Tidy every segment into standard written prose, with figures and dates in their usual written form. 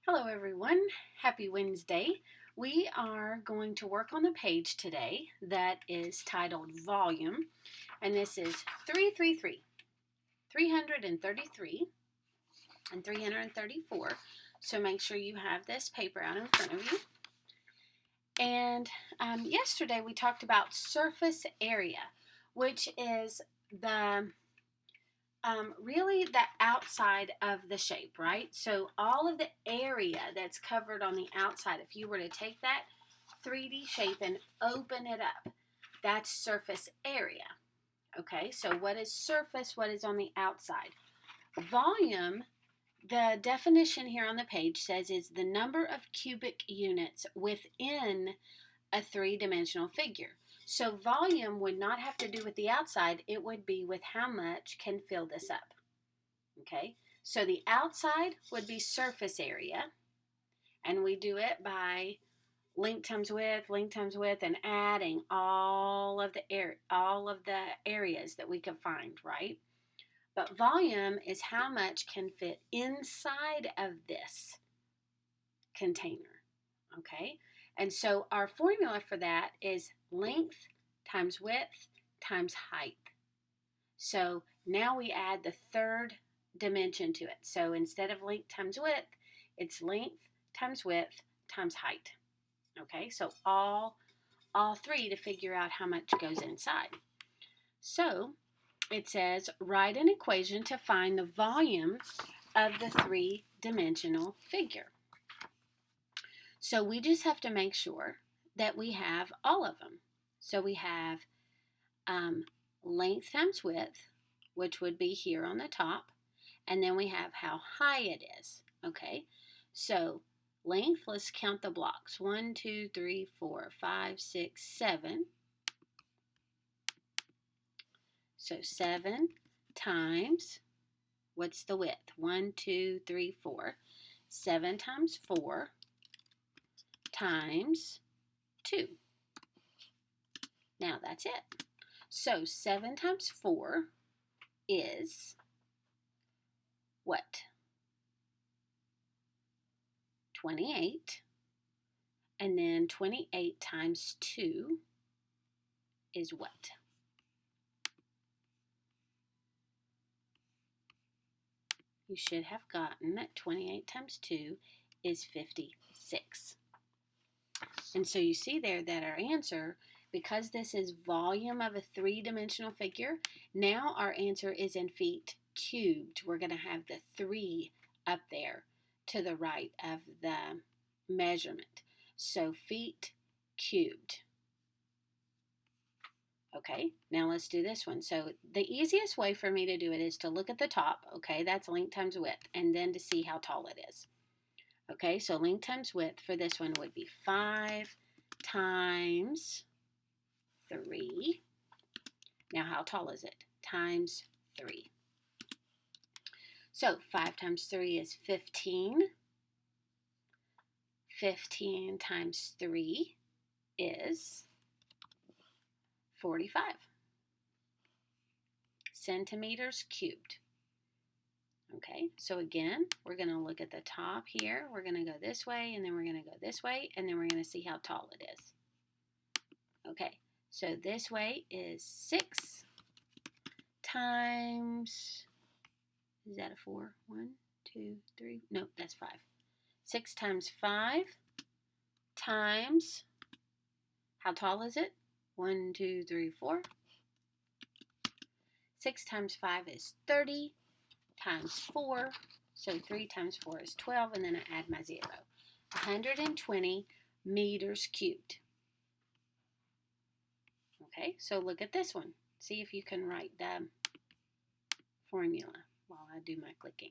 Hello everyone, happy Wednesday. We are going to work on the page today that is titled Volume, and this is 333, 333, and 334. So make sure you have this paper out in front of you. And yesterday we talked about surface area, which is really the outside of the shape, right? So all of the area that's covered on the outside, if you were to take that 3D shape and open it up, that's surface area. Okay, so what is surface? What is on the outside? Volume, the definition here on the page says is the number of cubic units within a three-dimensional figure. So volume would not have to do with the outside, it would be with how much can fill this up. Okay, so the outside would be surface area, and we do it by length times width, and adding all of the areas that we could find, right? But volume is how much can fit inside of this container, okay? And so our formula for that is length times width times height. So now we add the third dimension to it. So instead of length times width, it's length times width times height. Okay, so all three to figure out how much goes inside. So it says write an equation to find the volume of the three-dimensional figure. So we just have to make sure that we have all of them. So we have length times width, which would be here on the top, and then we have how high it is. Okay, so length, let's count the blocks. 1, 2, 3, 4, 5, 6, 7. So 7 times, what's the width? 1, 2, 3, 4. 7 times 4 times 2. Now that's it. So 7 times 4 is what? 28. And then 28 times 2 is what? You should have gotten that 28 times 2 is 56. And so you see there that our answer, because this is volume of a three-dimensional figure, now our answer is in feet cubed. We're going to have the 3 up there to the right of the measurement. So feet cubed. Okay, now let's do this one. So the easiest way for me to do it is to look at the top. Okay, that's length times width, and then to see how tall it is. Okay, so length times width for this one would be 5 times 3. Now how tall is it? Times 3. So 5 times 3 is 15. 15 times 3 is 45 centimeters cubed. Okay, so again, we're going to look at the top here. We're going to go this way, and then we're going to go this way, and then we're going to see how tall it is. Okay, so this way is 6 times, is that a 4? 1, 2, 3, no, that's 5. 6 times 5 times, how tall is it? 1, 2, 3, 4. 6 times 5 is 30. Times 4, so 3 times 4 is 12, and then I add my 0. 120 meters cubed. Okay, so look at this one. See if you can write the formula while I do my clicking.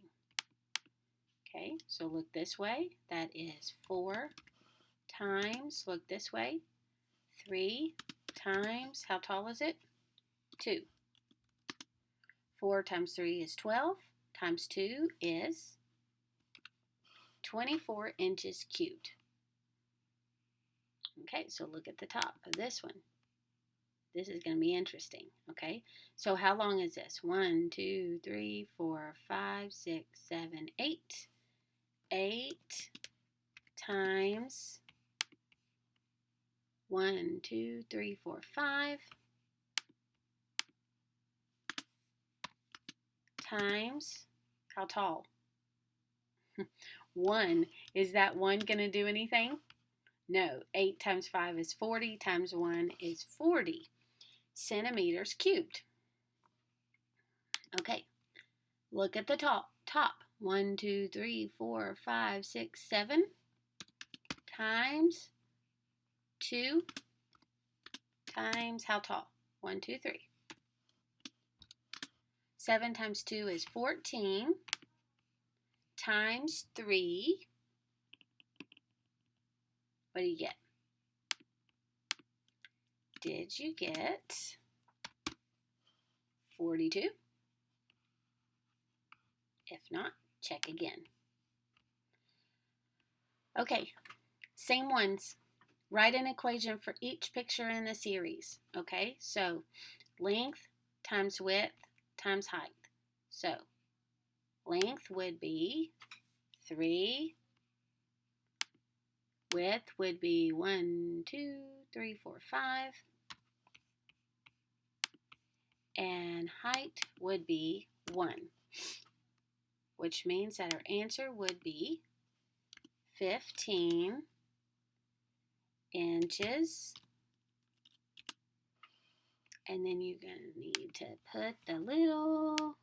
Okay, so look this way. That is 4 times, look this way, 3 times, how tall is it? 2. 4 times 3 is 12. Times 2 is 24 inches cubed. Okay, so look at the top of this one. This is going to be interesting, okay? So how long is this? 1, 2, 3, 4, 5, 6, 7, 8. 8 times 1, 2, 3, 4, 5 times, how tall? 1. Is that 1 going to do anything? No. 8 times 5 is 40 times 1 is 40 centimeters cubed. Okay. Look at the top. 1, 2, 3, 4, 5, 6, 7 times 2 times how tall? 1, 2, 3. 7 times 2 is 14 times 3. What do you get? Did you get 42? If not, check again. Okay, same ones. Write an equation for each picture in the series. Okay, so length times width times height. So length would be 3. Width would be 1, 2, 3, 4, 5. And height would be 1. Which means that our answer would be 15 inches. And then you're going to need to put the little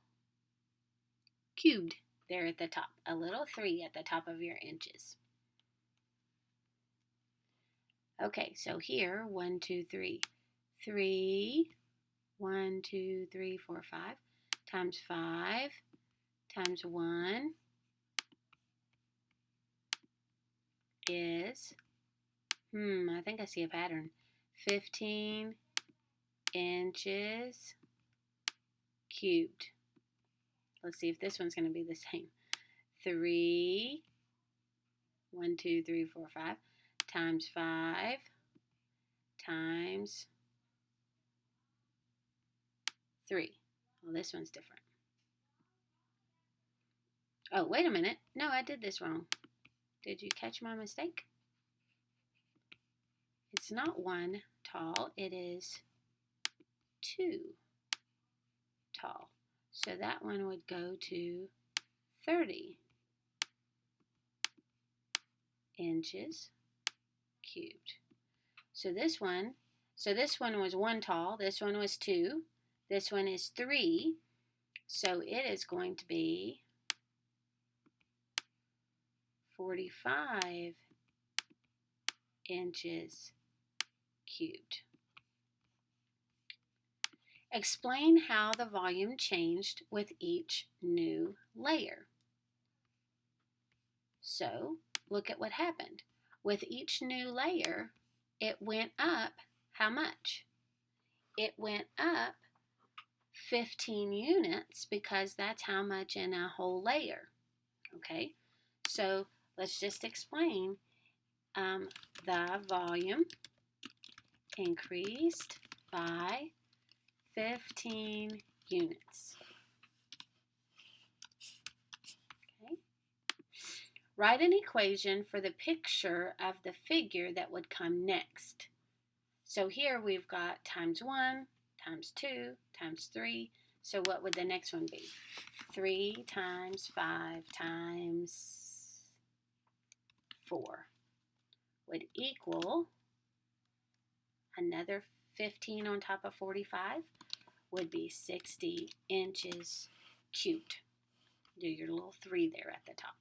cubed there at the top. A little 3 at the top of your inches. Okay, so here, 1, 2, 3. 3, 1, 2, 3, 4, 5 times 5 times 1 is, I think I see a pattern. 15 inches cubed. Let's see if this one's going to be the same. 3, 1, 2, 3, 4, 5 times 5 times 3. Well, this one's different. Oh, wait a minute. No, I did this wrong. Did you catch my mistake? It's not 1 tall. It is 2 tall. So that one would go to 30 inches cubed. So this one was 1 tall. This one was 2. This one is 3. So it is going to be 45 inches cubed. Explain how the volume changed with each new layer. So, look at what happened. With each new layer, it went up how much? It went up 15 units because that's how much in a whole layer. Okay, so let's just explain. The volume increased by 15 units. Okay. Write an equation for the picture of the figure that would come next. So here we've got times 1, times 2, times 3. So what would the next one be? 3 times 5 times 4 would equal another 15 on top of 45 would be 60 inches cubed. Do your little 3 there at the top.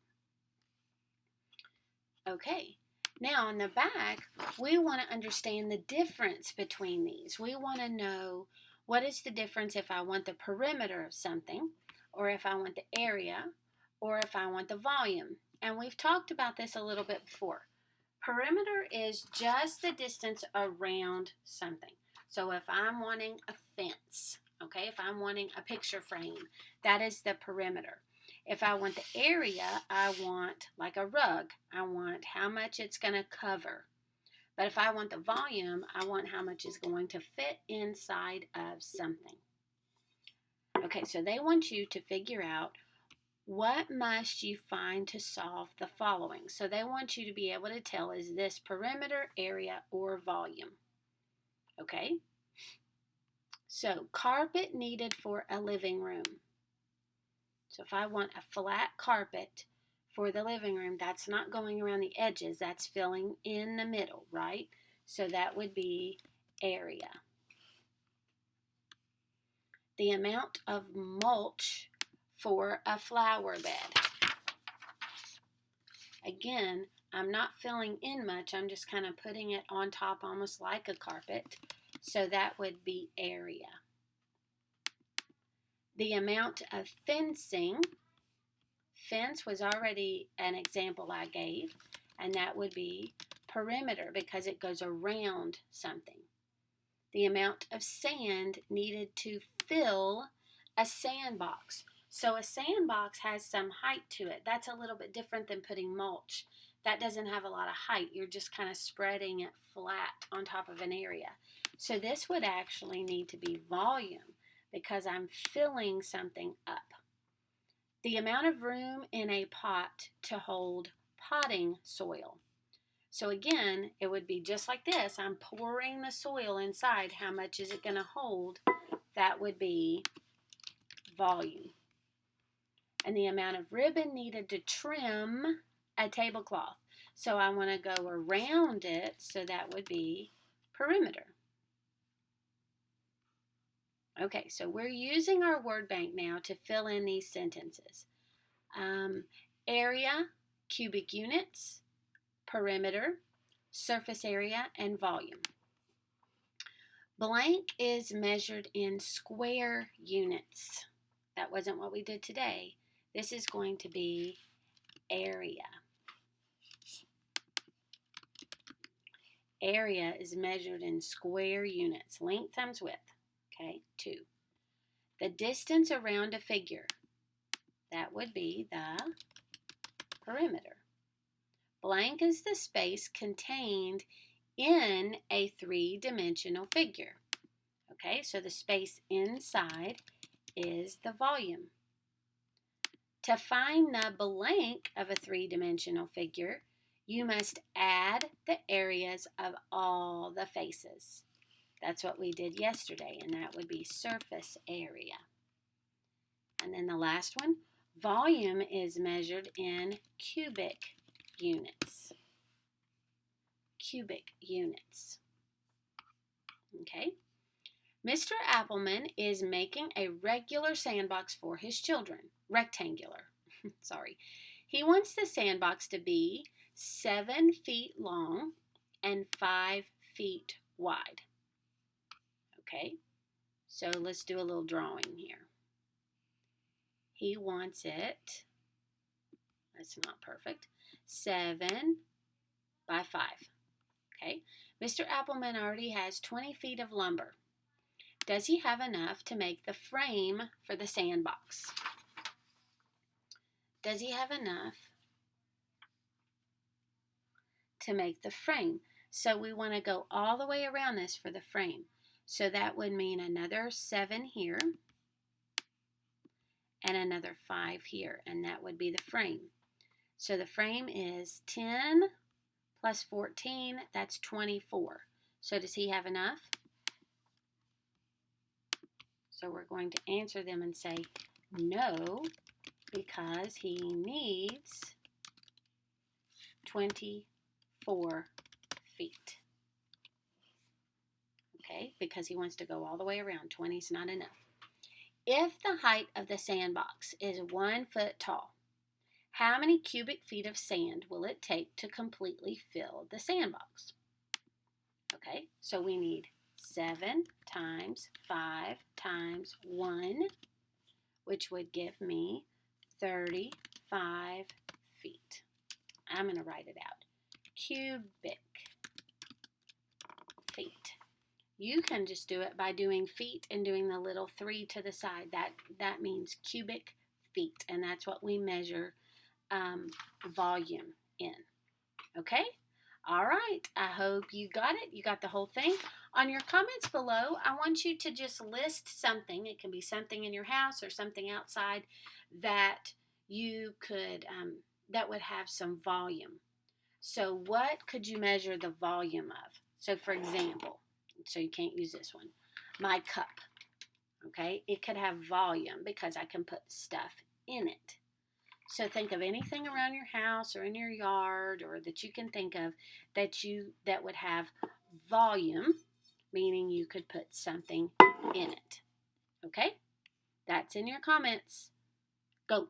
Okay, now on the back, we want to understand the difference between these. We want to know what is the difference if I want the perimeter of something, or if I want the area, or if I want the volume. And we've talked about this a little bit before. Perimeter is just the distance around something. So if I'm wanting a fence, okay, if I'm wanting a picture frame, that is the perimeter. If I want the area, I want like a rug. I want how much it's going to cover. But if I want the volume, I want how much is going to fit inside of something. Okay, so they want you to figure out What must you find to solve the following? So they want you to be able to tell, is this perimeter, area, or volume? Okay. So carpet needed for a living room. So if I want a flat carpet for the living room, that's not going around the edges, that's filling in the middle, right? So that would be area. The amount of mulch for a flower bed. Again, I'm not filling in much, I'm just kind of putting it on top almost like a carpet. So that would be area. The amount of fencing. Fence was already an example I gave, and that would be perimeter because it goes around something. The amount of sand needed to fill a sandbox. So a sandbox has some height to it. That's a little bit different than putting mulch. That doesn't have a lot of height. You're just kind of spreading it flat on top of an area. So this would actually need to be volume because I'm filling something up. The amount of room in a pot to hold potting soil. So again, it would be just like this. I'm pouring the soil inside. How much is it going to hold? That would be volume. And the amount of ribbon needed to trim a tablecloth. So I want to go around it, so that would be perimeter. Okay, so we're using our word bank now to fill in these sentences. Area, cubic units, perimeter, surface area, and volume. Blank is measured in square units. That wasn't what we did today. This is going to be area. Area is measured in square units. Length times width. Okay, 2. The distance around a figure. That would be the perimeter. Blank is the space contained in a three-dimensional figure. Okay, so the space inside is the volume. To find the blank of a three-dimensional figure, you must add the areas of all the faces. That's what we did yesterday, and that would be surface area. And then the last one, volume is measured in cubic units. Cubic units. Okay. Mr. Appleman is making a regular sandbox for his children. Rectangular. Sorry. He wants the sandbox to be 7 feet long and 5 feet wide. Okay. So let's do a little drawing here. He wants it, that's not perfect, 7 by 5. Okay. Mr. Appleman already has 20 feet of lumber. Does he have enough to make the frame for the sandbox? Does he have enough to make the frame? So we want to go all the way around this for the frame. So that would mean another 7 here and another 5 here, and that would be the frame. So the frame is 10 plus 14, that's 24. So does he have enough? So we're going to answer them and say no, because he needs 24 feet. Okay, because he wants to go all the way around. 20 is not enough. If the height of the sandbox is 1 foot tall, how many cubic feet of sand will it take to completely fill the sandbox? Okay, so we need 7 times 5 times 1, which would give me 35 feet. I'm going to write it out. Cubic feet. You can just do it by doing feet and doing the little 3 to the side. That means cubic feet, and that's what we measure volume in. Okay? All right. I hope you got it. You got the whole thing. On your comments below, I want you to just list something. It can be something in your house or something outside that you could, that would have some volume. So what could you measure the volume of? So for example, so you can't use this one, my cup, okay? It could have volume because I can put stuff in it. So think of anything around your house or in your yard or that you can think of that would have volume, meaning you could put something in it. Okay? That's in your comments. Go.